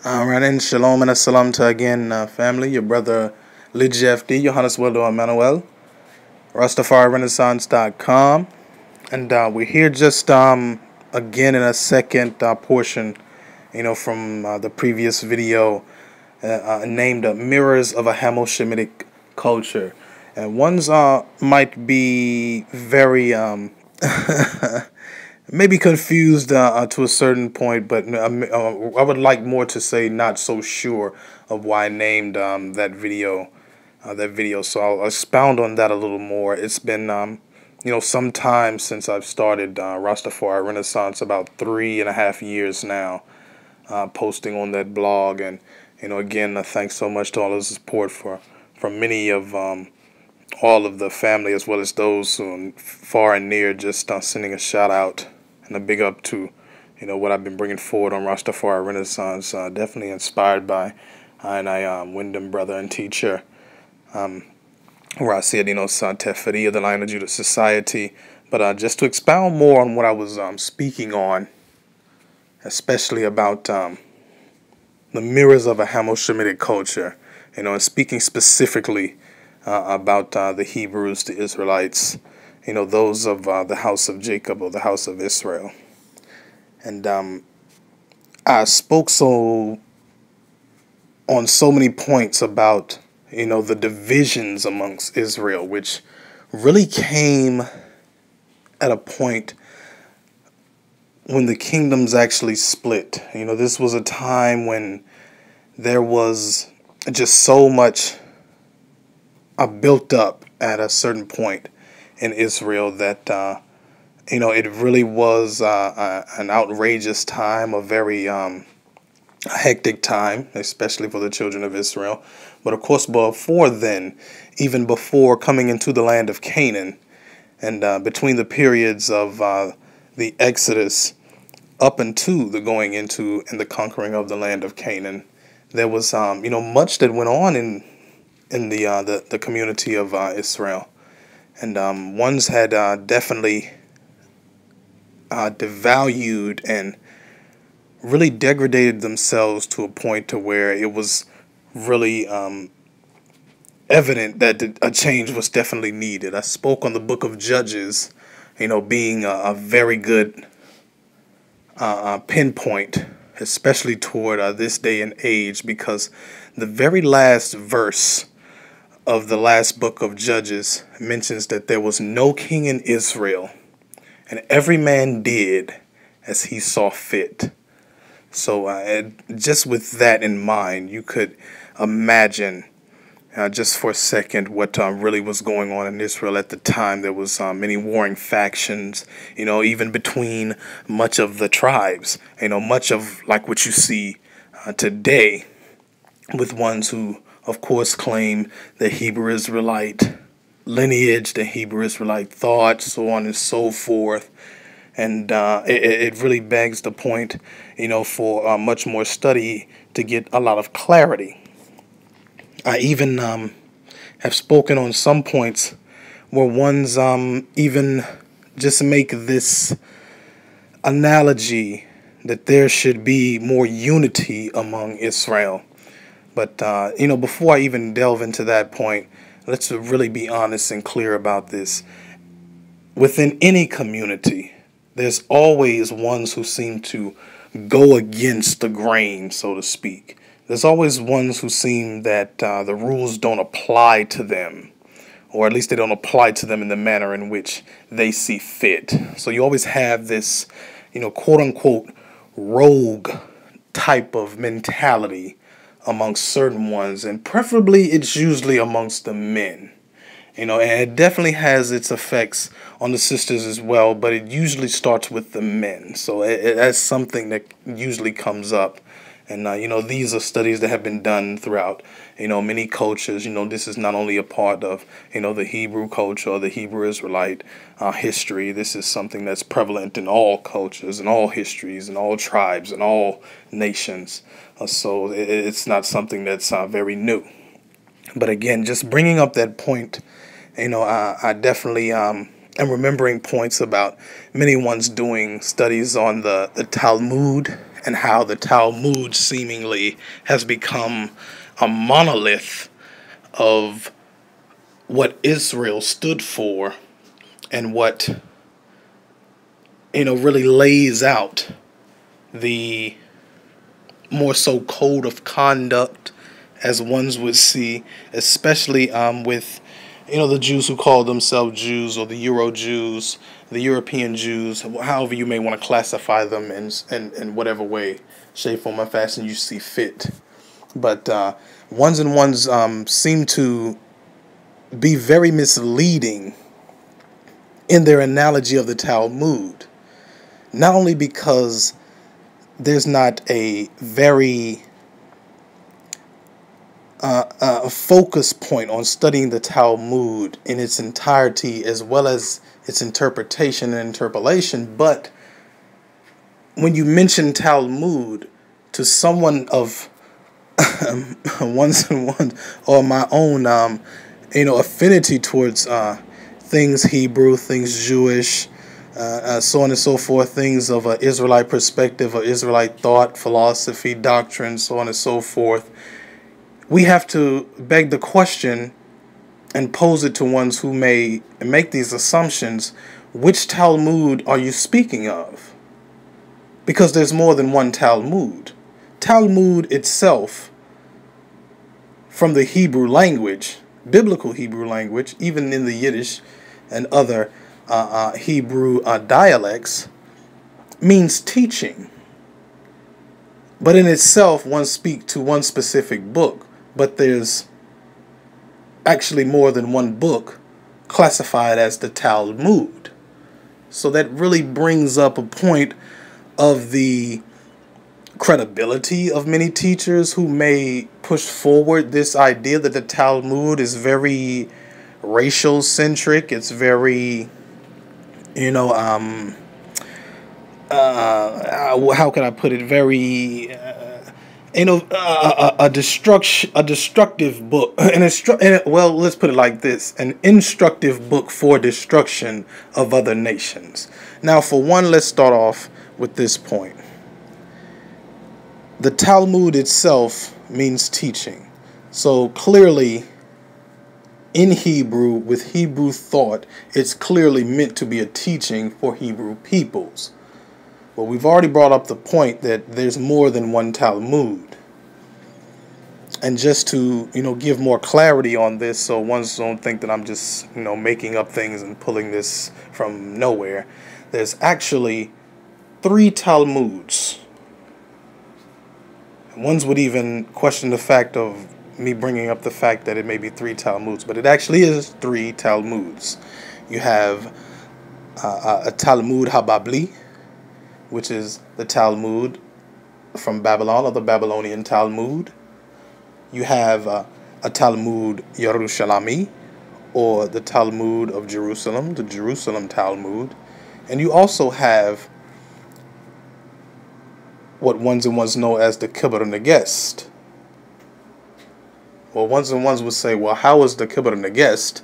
Alright, and shalom and assalam to again, family. Your brother Lidj Yefdi, Yohannis, Wolde, Immanuel, RastafariRenaissance.com. And we're here just again in a second portion, from the previous video named Mirrors of a Hamo-Shemitic Culture. And ones might be very maybe confused to a certain point, but I would like more to say not so sure of why I named that video. So I'll expound on that a little more. It's been some time since I've started Rastafari Renaissance, about 3.5 years now, posting on that blog. And again, thanks so much to all of the support from many of all of the family, as well as those who are far and near, just sending a shout out and a big up to what I've been bringing forward on Rastafari Renaissance. Definitely inspired by Wyndham brother and teacher, where I said Captivity of the Lion of Judah Society. But just to expound more on what I was speaking on, especially about the mirrors of a Hamo-Shemitic culture, and speaking specifically about the Hebrews, the Israelites, those of the house of Jacob or the house of Israel. And I spoke on so many points about, the divisions amongst Israel, which really came at a point when the kingdoms actually split. This was a time when there was just so much built up at a certain point in Israel that it really was an outrageous time, a very hectic time, especially for the children of Israel. But of course, before then, even before coming into the land of Canaan, and between the periods of the Exodus up into the going into and the conquering of the land of Canaan, there was much that went on in the community of Israel. And ones had definitely devalued and really degraded themselves to a point to where it was really evident that a change was definitely needed. I spoke on the book of Judges, being a very good pinpoint, especially toward this day and age, because the very last verse of the last book of Judges mentions that there was no king in Israel, and every man did as he saw fit. So just with that in mind, you could imagine just for a second what really was going on in Israel at the time. There was many warring factions, even between much of the tribes, much of like what you see today, with ones who of course claim the Hebrew Israelite lineage, the Hebrew Israelite thought, so on and so forth. And it really begs the point, for much more study to get a lot of clarity. I even have spoken on some points where ones even just make this analogy that there should be more unity among Israel. But, before I even delve into that point, let's really be honest and clear about this. Within any community, there's always ones who seem to go against the grain, so to speak. There's always ones who seem that the rules don't apply to them, or at least they don't apply to them in the manner in which they see fit. So you always have this, quote-unquote rogue type of mentality amongst certain ones, and preferably it's usually amongst the men. And it definitely has its effects on the sisters as well, but it usually starts with the men. So that's something that usually comes up. And, these are studies that have been done throughout, many cultures. This is not only a part of, the Hebrew culture or the Hebrew Israelite history. This is something that's prevalent in all cultures and all histories and all tribes and all nations. So it's not something that's very new. But again, just bringing up that point, I definitely am remembering points about many ones doing studies on the Talmud and how the Talmud seemingly has become a monolith of what Israel stood for and what, really lays out the more so code of conduct, as ones would see, especially with the Jews who call themselves Jews, or the Euro Jews, the European Jews, however you may want to classify them in whatever way, shape, form, or fashion you see fit. But ones and ones seem to be very misleading in their analogy of the Talmud, not only because there's not a very a focus point on studying the Talmud in its entirety, as well as its interpretation and interpolation, but when you mention Talmud to someone of ones and ones, or my own affinity towards things Hebrew, things Jewish, so on and so forth, things of an Israelite perspective, or Israelite thought, philosophy, doctrine, so on and so forth, we have to beg the question and pose it to ones who may make these assumptions. Which Talmud are you speaking of? Because there's more than one Talmud. Talmud itself, from the Hebrew language, biblical Hebrew language, even in the Yiddish and other Hebrew dialects, means teaching. But in itself, one speaks to one specific book. But there's actually more than one book classified as the Talmud. So that really brings up a point of the credibility of many teachers who may push forward this idea that the Talmud is very racial centric. It's very, how can I put it? Very, a destructive book. Well, let's put it like this: an instructive book for destruction of other nations. Now, for one, let's start off with this point. The Talmud itself means teaching. So clearly, in Hebrew, with Hebrew thought, it's clearly meant to be a teaching for Hebrew peoples. Well, we've already brought up the point that there's more than one Talmud. And just to, give more clarity on this, so ones don't think that I'm just, making up things and pulling this from nowhere. There's actually 3 Talmuds. Ones would even question the fact of me bringing up the fact that it may be 3 Talmuds, but it actually is 3 Talmuds. You have a Talmud HaBabli, which is the Talmud from Babylon, or the Babylonian Talmud. You have a Talmud Yerushalmi, or the Talmud of Jerusalem, the Jerusalem Talmud. And you also have what ones and ones know as the Kebra Nagast. Well, ones and ones would say, well, how is the Kebra Nagast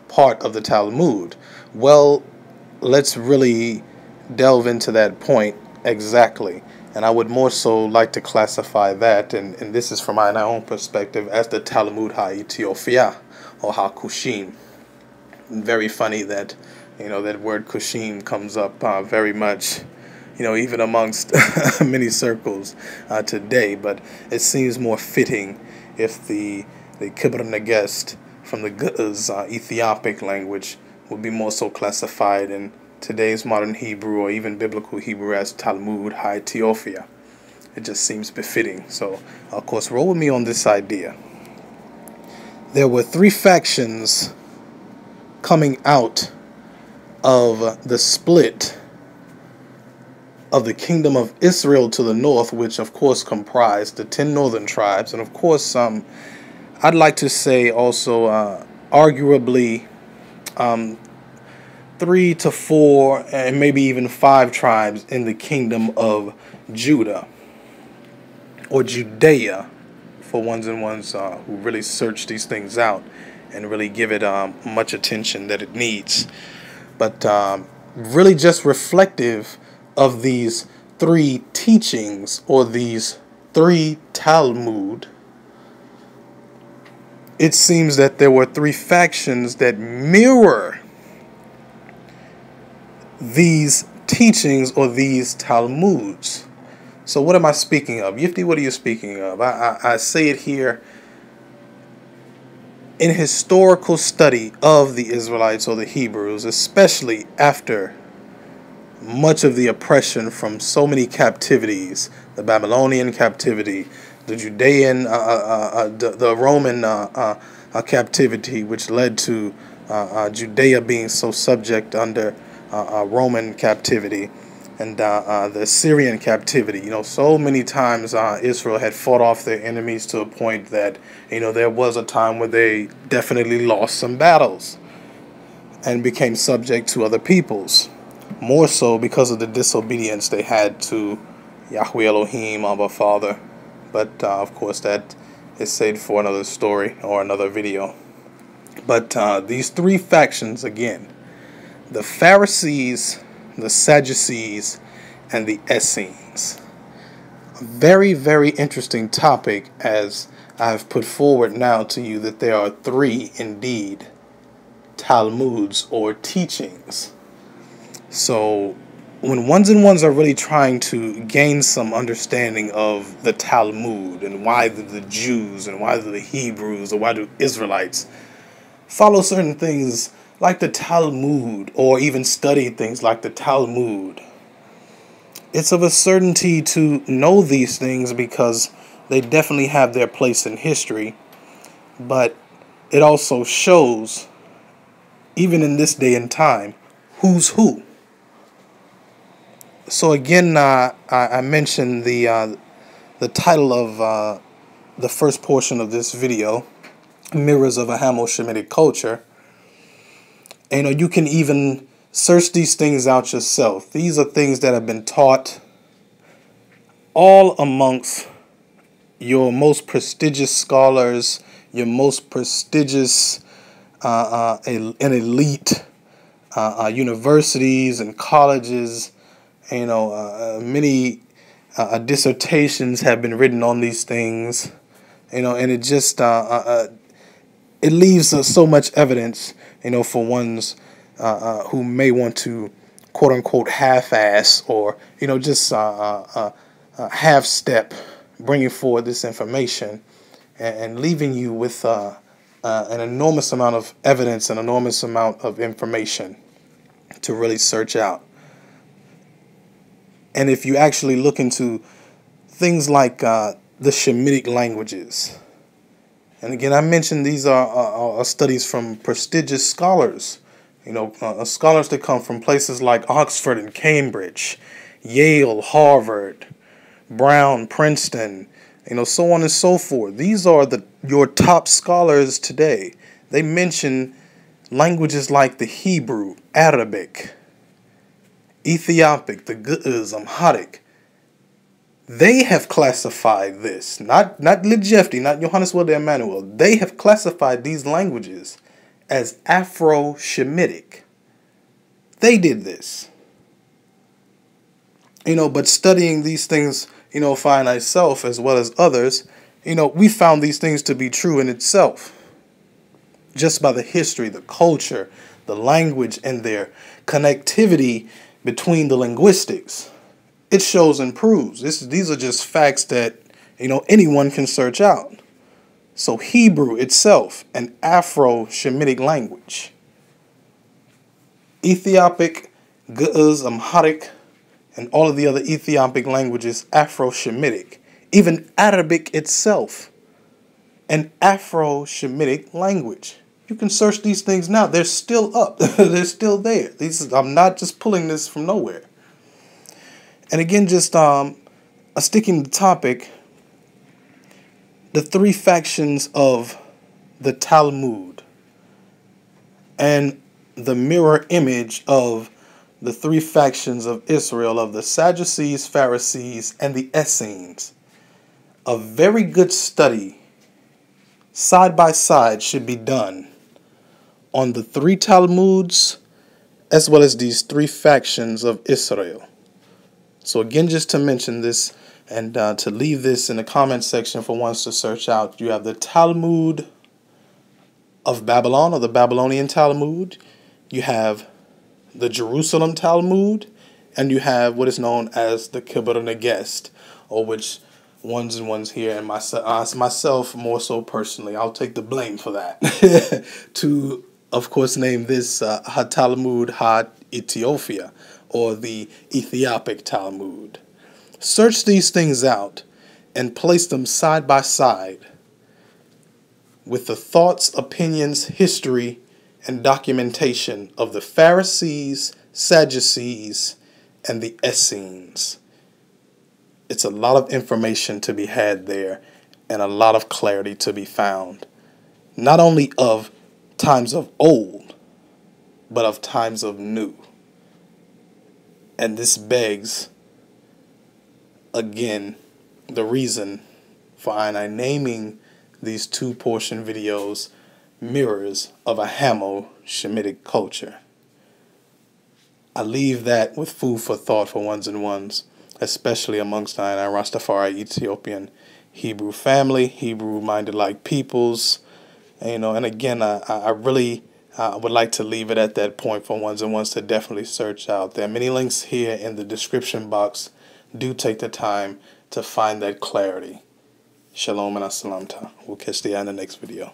part of the Talmud? Well, let's really delve into that point exactly. And I would more so like to classify that, and this is from my own perspective, as the Talmud ha-Ethiopia, or ha-Kushim. Very funny that, that word Kushim comes up very much, even amongst many circles today. But it seems more fitting if the Kebra Nagast from the Ethiopic language would be more so classified in today's modern Hebrew, or even biblical Hebrew, as Talmud ha-Ethiopia. It just seems befitting. So, of course, roll with me on this idea. There were 3 factions coming out of the split of the kingdom of Israel to the north, which of course comprised the 10 northern tribes, and of course I'd like to say also arguably 3 to 4 and maybe even 5 tribes in the kingdom of Judah, or Judea, for ones and ones who really search these things out and really give it much attention that it needs. But really just reflective of these three teachings or these three Talmud, it seems that there were three factions that mirror these teachings or these Talmuds. So what am I speaking of? Yefdi, what are you speaking of? I say it here in historical study of the Israelites or the Hebrews, especially after much of the oppression from so many captivities, the Babylonian captivity, the Judean, the Roman captivity, which led to Judea being so subject under Roman captivity, and the Assyrian captivity. You know, so many times Israel had fought off their enemies to a point that, you know, there was a time where they definitely lost some battles and became subject to other peoples. More so because of the disobedience they had to Yahweh Elohim, Abba Father. But of course that is saved for another story or another video. But these three factions again, the Pharisees, the Sadducees, and the Essenes. A very, very interesting topic, as I have put forward now to you that there are three indeed Talmuds or teachings. So when ones and ones are really trying to gain some understanding of the Talmud and why the Jews and why the Hebrews or why do Israelites follow certain things like the Talmud or even study things like the Talmud, it's of a certainty to know these things because they definitely have their place in history, but it also shows, even in this day and time, who's who. So again, I mentioned the title of the first portion of this video, Mirrors of a Hamo-Shemitic Culture. And you can even search these things out yourself. These are things that have been taught all amongst your most prestigious scholars, your most prestigious and elite universities and colleges. You know, many dissertations have been written on these things. You know, and it just it leaves us so much evidence, you know, for ones who may want to quote unquote half-ass or, you know, just half-step bringing forward this information and leaving you with an enormous amount of evidence, an enormous amount of information to really search out. And if you actually look into things like the Shemitic languages, and again, I mentioned these are studies from prestigious scholars, you know, scholars that come from places like Oxford and Cambridge, Yale, Harvard, Brown, Princeton, you know, so on and so forth. These are your top scholars today. They mention languages like the Hebrew, Arabic, Ethiopic, the Ge'ez, Amharic. They have classified this, not Lidj Yefdi, not Yohannis, Wolde, Immanuel. They have classified these languages as Afro-Shemitic. They did this. You know, but studying these things, you know, for myself as well as others, you know, we found these things to be true in itself. Just by the history, the culture, the language, and their connectivity between the linguistics. It shows and proves. These are just facts that, you know, anyone can search out. So Hebrew itself, an Afro-Shemitic language. Ethiopic, Ge'ez, Amharic, and all of the other Ethiopic languages, Afro-Shemitic. Even Arabic itself, an Afro-Shemitic language. You can search these things now. They're still up. They're still there. I'm not just pulling this from nowhere. And again, just sticking to the topic, the three factions of the Talmud and the mirror image of the three factions of Israel, of the Sadducees, Pharisees, and the Essenes. A very good study, side by side, should be done on the three Talmuds as well as these three factions of Israel. So again, just to mention this and to leave this in the comment section for ones to search out, you have the Talmud of Babylon, or the Babylonian Talmud. You have the Jerusalem Talmud, and you have what is known as the Kebra Nagast, or which ones and ones here, and myself more so personally, I'll take the blame for that, to, of course, name this Talmud Ethiopia, or the Ethiopic Talmud. Search these things out and place them side by side with the thoughts, opinions, history, and documentation of the Pharisees, Sadducees, and the Essenes. It's a lot of information to be had there, and a lot of clarity to be found, not only of times of old, but of times of new. And this begs, again, the reason for I naming these two-portion videos Mirrors of a Hamo-Shemitic Culture. I leave that with food for thought for ones and ones, especially amongst our Rastafari Ethiopian Hebrew family, Hebrew-minded like peoples. And again, I really would like to leave it at that point for ones and ones to definitely search out. There are many links here in the description box. Do take the time to find that clarity. Shalom and assalamta. We'll catch you in the next video.